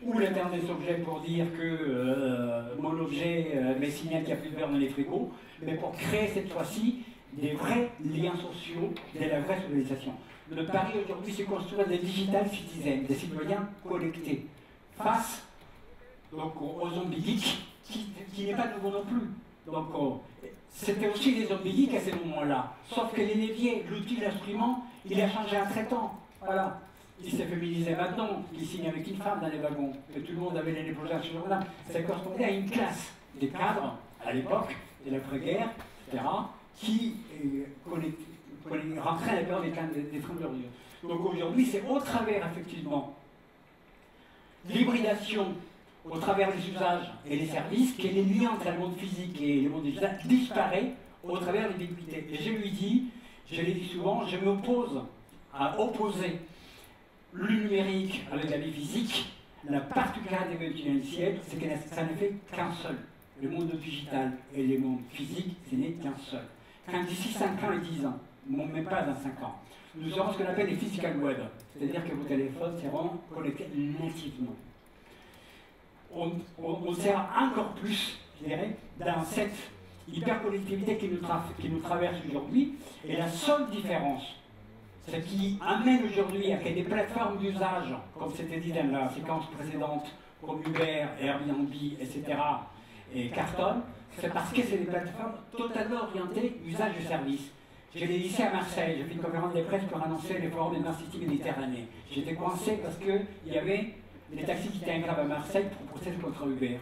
ou l'internet des objets pour dire que mon objet me signale qu'il n'y a plus de verre dans les frigos, mais pour créer cette fois-ci des vrais liens sociaux, de la vraie civilisation. Le pari aujourd'hui, c'est construire des digital citizens, des citoyens connectés, face donc, aux zombies geeks, qui n'est pas nouveau non plus. Donc, c'était aussi des zombies geeks à ces moments-là. Sauf que les leviers, l'outil, l'instrument, il a changé en traitant. Voilà. Il s'est féminisé maintenant, il signe avec une femme dans les wagons, que tout le monde avait les projets sur là. Ça correspondait à une classe des cadres, à l'époque de l'après-guerre, etc., qui rentraient à la période des Trente Glorieuses. Donc aujourd'hui, c'est au travers, effectivement, l'hybridation, au travers des usages et les services, que les liens entre le monde physique et le monde digital disparaît au travers de l'ubiquité. Et je lui dis, je l'ai dit souvent, je m'oppose à opposer le numérique avec la vie physique. La particularité du XXIe siècle, c'est que ça ne fait qu'un seul. Le monde digital et le monde physique, ce n'est qu'un seul. Quand d'ici 5 ans et 10 ans, même pas dans 5 ans, nous aurons ce qu'on appelle les physical web, c'est-à-dire que vos téléphones seront connectés nativement. On sert encore plus, je dirais, dans cette hyperconnectivité qui nous traverse aujourd'hui. Et la seule différence, ce qui amène aujourd'hui à qu'il y ait des plateformes d'usage, comme c'était dit dans la séquence précédente, comme Uber, Airbnb, etc., et cartonnent, c'est parce que c'est des plateformes totalement orientées usage de service. Je l'ai ici à Marseille, j'ai fait une conférence de presse pour annoncer les forums de Smart City Méditerranée. J'étais coincé parce qu'il y avait des taxis qui étaient ingraves à Marseille pour procéder contre Uber.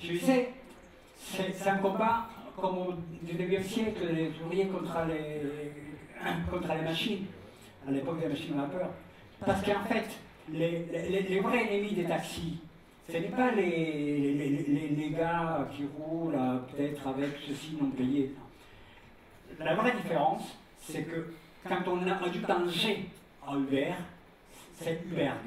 Je disais, c'est un combat comme au XIXe siècle, les ouvriers contre les machines, à l'époque des machines à vapeur. Parce qu'en fait, les vrais ennemis des taxis, ce n'est pas les gars qui roulent peut-être avec ceci non payé. La vraie différence, c'est que quand on ajoute un G à Uber, c'est Uberg.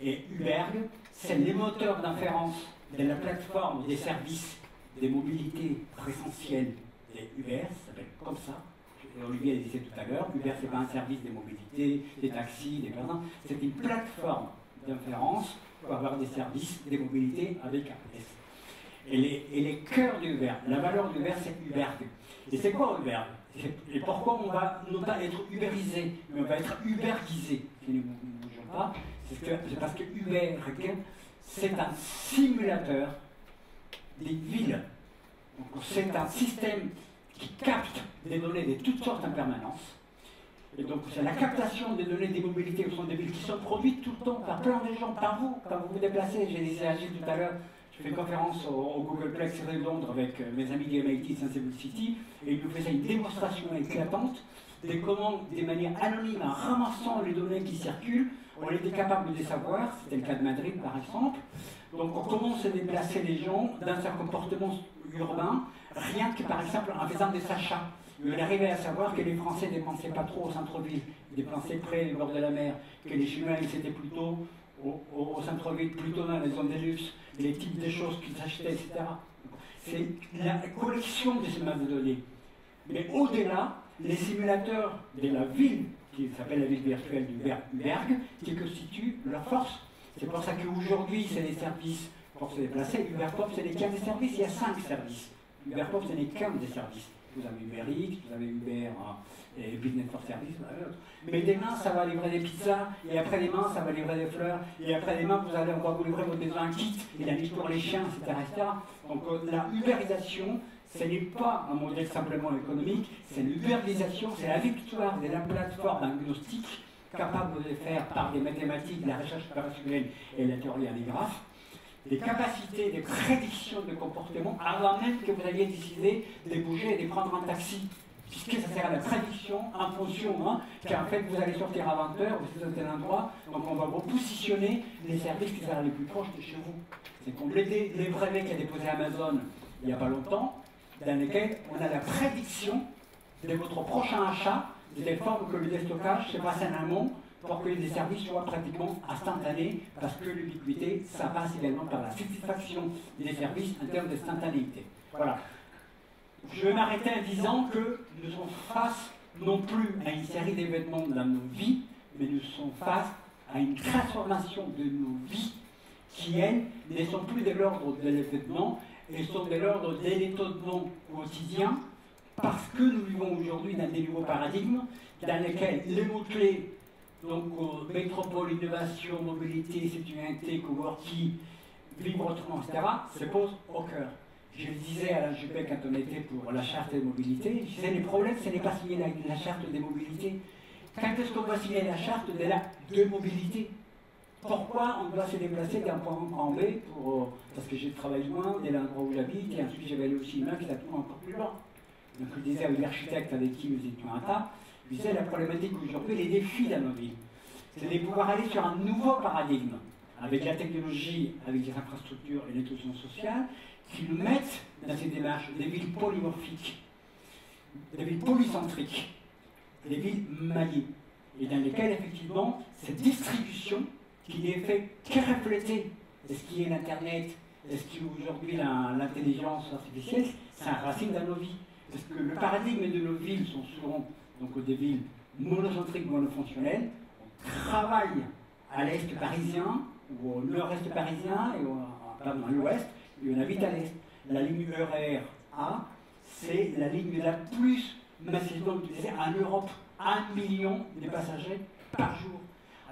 Et Uberg, c'est le moteur d'inférence de la plateforme des services des mobilités présentielles des Uber, ça s'appelle comme ça. Olivier le disait tout à l'heure, Uber, ce n'est pas un service des mobilités, des taxis, des personnes, c'est une plateforme d'inférence pour avoir des services, des mobilités avec un S. Et les cœurs d'Uber, la valeur d'Uber, c'est Uberg. Et c'est quoi Uberg? Et pourquoi on va non pas être uberisé, mais on va être ubergisé, si nous ne bougeons pas? C'est parce que Uberg, c'est un simulateur des villes. C'est un système qui capte des données de toutes sortes en permanence. Et donc c'est la captation des données des mobilités au sein des villes qui sont produites tout le temps par plein de gens, par vous, quand vous vous déplacez. J'ai dit à Agile tout à l'heure, je fais une conférence au Googleplex de Londres avec mes amis du MIT Sensible City, et ils nous faisaient une démonstration éclatante de comment, de manière anonyme, en ramassant les données qui circulent, on était capable de les savoir, c'était le cas de Madrid par exemple. Donc comment se déplacer les gens dans un comportement urbain, rien que par exemple en faisant des achats. On arrivait à savoir que les Français ne dépensaient pas trop au centre-ville, ils dépensaient près au bord de la mer, que les Chinois ils étaient plutôt au centre-ville, plutôt dans les zones de luxe, les types de choses qu'ils achetaient, etc. C'est la collection de ces masses de données. Mais au-delà, les simulateurs de la ville, qui s'appelle la ville virtuelle d'Uberg, qui constituent leur force. C'est pour ça qu'aujourd'hui, c'est des services pour se déplacer. UberPop, c'est les 15 des services, il y a 5 services. UberPop, c'est les 15 des services. Vous avez UberX, vous avez Uber et Business for Service, mais demain, ça va livrer des pizzas, et après demain, ça va livrer des fleurs, et après demain, on va vous livrer votre maison un kit, et la mise pour les chiens, etc. Donc la uberisation, ce n'est pas un modèle simplement économique, c'est l'uberisation, c'est la victoire de la plateforme agnostique capable de faire par des mathématiques, de la recherche opérationnelle et la théorie allégraphe, des capacités de prédiction de comportement avant même que vous ayez décidé de bouger et de prendre un taxi. Puisque ça sert à la prédiction en fonction qu'en fait vous allez sortir à 20h, vous êtes à tel endroit, donc on va vous positionner les services qui seront les plus proches de chez vous. C'est complété les brevets qu'a déposé Amazon il n'y a pas longtemps, dans lesquels on a la prédiction de votre prochain achat, de telle forme que le déstockage se passe en amont pour que les services soient pratiquement instantanés, parce que l'ubiquité, ça passe également par la satisfaction des services en termes d'instantanéité. Voilà. Je vais m'arrêter en disant que nous sommes face non plus à une série d'événements dans nos vies, mais nous sommes face à une transformation de nos vies qui, elles, ne sont plus de l'ordre de l'événement, elles sont de l'ordre des étonnements quotidiens, parce que nous vivons aujourd'hui dans des nouveaux paradigmes dans lesquels les mots-clés, donc métropole, innovation, mobilité, citoyenneté, coworking, vivre autrement, etc., se posent au cœur. Je le disais à la Juppé quand on était pour la charte des mobilités, je disais, les problèmes, ce n'est pas signer la charte des mobilités. Quand est-ce qu'on va signer la charte de la mobilité? Pourquoi on doit se déplacer d'un point A à un point B parce que j'ai travaillé loin de l'endroit où j'habite, et ensuite je vais aller au cinéma qui est encore plus loin. Donc je disais avec l'architecte avec qui nous étions à table, je disais la problématique aujourd'hui, les défis dans nos villes, c'est de pouvoir aller sur un nouveau paradigme, avec la technologie, avec les infrastructures et l'inclusion sociale, qui nous mettent dans ces démarches des villes polymorphiques, des villes polycentriques, des villes maillées, et dans lesquelles effectivement cette distribution qui n'est fait que refléter ce qui est l'Internet, ce qui est aujourd'hui l'intelligence artificielle, c'est un racine dans nos vies. Parce que le paradigme de nos villes sont souvent donc, des villes monocentriques, monofonctionnelles. On travaille à l'est parisien, ou au nord-est parisien, et à l'ouest, et on habite à l'est. La ligne RER A, c'est la ligne la plus massivement utilisée en Europe. 1 million de passagers par jour,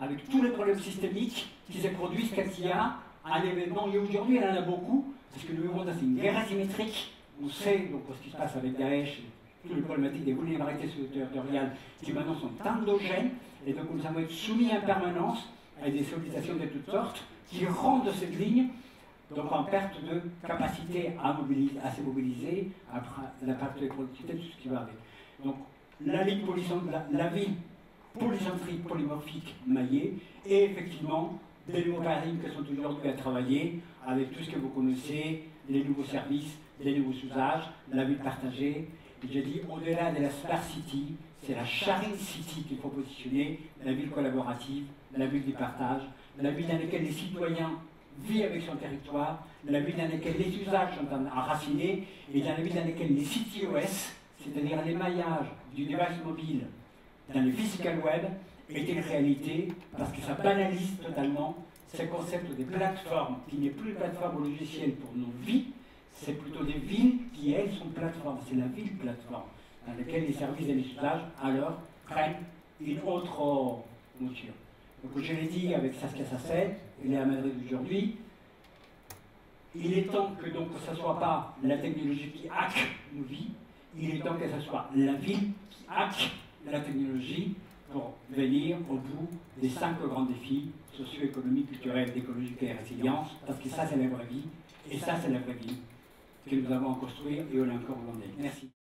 avec tous les problèmes systémiques qui se produisent quand il y a un événement. Et aujourd'hui, il y en a beaucoup, parce que nous vivons dans une guerre asymétrique. On sait donc ce qui se passe avec Daesh, toutes les problématiques des vulnérabilités territoriales qui maintenant sont endogènes, et donc nous allons être soumis en permanence à des sollicitations de toutes sortes qui rendent cette ligne donc en perte de capacité à se mobiliser, à l'impact de productivité, tout ce qui va avec. Donc la ligne la ville polycentrique, polymorphique, maillée, et effectivement des nouveaux paradigmes qui sont aujourd'hui à travailler avec tout ce que vous connaissez, les nouveaux services, les nouveaux usages, la ville partagée. Et je dis, au-delà de la Smart City, c'est la Sharing City qu'il faut positionner, la ville collaborative, la ville du partage, la ville dans laquelle les citoyens vivent avec son territoire, la ville dans laquelle les usages sont enracinés, et dans la ville dans laquelle les CityOS, c'est-à-dire l'émaillage du device mobile dans le physical web, est une réalité, parce que ça banalise totalement ce concept des plateformes, qui n'est plus une plateforme logicielle pour nos vies, c'est plutôt des villes qui, elles, sont plateformes. C'est la ville plateforme, dans laquelle les services et les usages, alors, prennent une autre mouture. Donc, je l'ai dit avec Saskia Sassen, elle est à Madrid aujourd'hui, il est temps que donc ce ne soit pas la technologie qui hack nos vies, il est temps que ce soit la ville qui hack la technologie pour venir au bout des 5 grands défis socio-économiques, culturels, écologiques et résilience, parce que ça c'est la vraie vie, et ça c'est la vraie vie que nous avons à construire et on est encore aujourd'hui. Merci.